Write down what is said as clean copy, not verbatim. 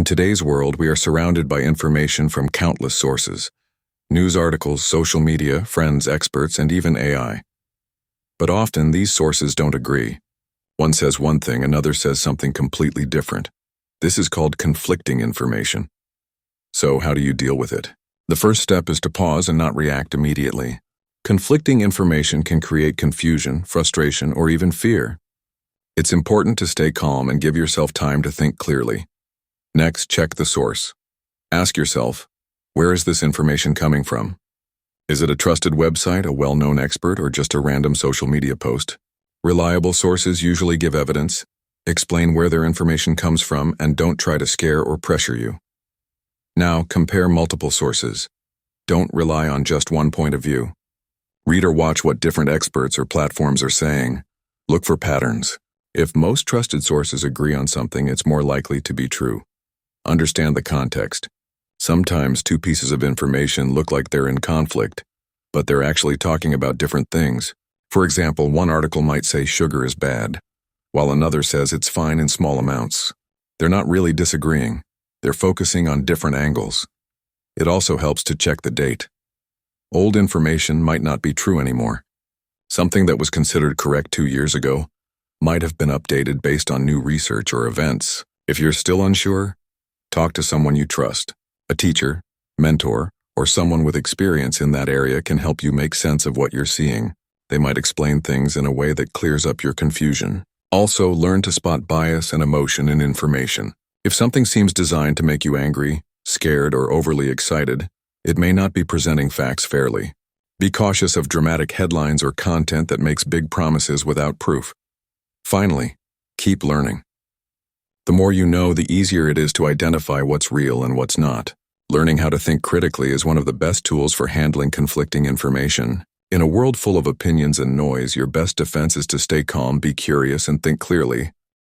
In today's world, we are surrounded by information from countless sources: news articles, social media, friends, experts, and even AI. But often, these sources don't agree. One says one thing, another says something completely different. This is called conflicting information. So, how do you deal with it? The first step is to pause and not react immediately. Conflicting information can create confusion, frustration, or even fear. It's important to stay calm and give yourself time to think clearly. Next, check the source. Ask yourself, where is this information coming from? Is it a trusted website, a well-known expert, or just a random social media post? Reliable sources usually give evidence, explain where their information comes from, and don't try to scare or pressure you. Now, compare multiple sources. Don't rely on just one point of view. Read or watch what different experts or platforms are saying. Look for patterns. If most trusted sources agree on something, it's more likely to be true. Understand the context. Sometimes two pieces of information look like they're in conflict, but they're actually talking about different things. For example, one article might say sugar is bad, while another says it's fine in small amounts. They're not really disagreeing. They're focusing on different angles. It also helps to check the date. Old information might not be true anymore. Something that was considered correct 2 years ago might have been updated based on new research or events. If you're still unsure, talk to someone you trust. A teacher, mentor, or someone with experience in that area can help you make sense of what you're seeing. They might explain things in a way that clears up your confusion. Also, learn to spot bias and emotion in information. If something seems designed to make you angry, scared, or overly excited, it may not be presenting facts fairly. Be cautious of dramatic headlines or content that makes big promises without proof. Finally, keep learning. The more you know, the easier it is to identify what's real and what's not. Learning how to think critically is one of the best tools for handling conflicting information. In a world full of opinions and noise, your best defense is to stay calm, be curious, and think clearly.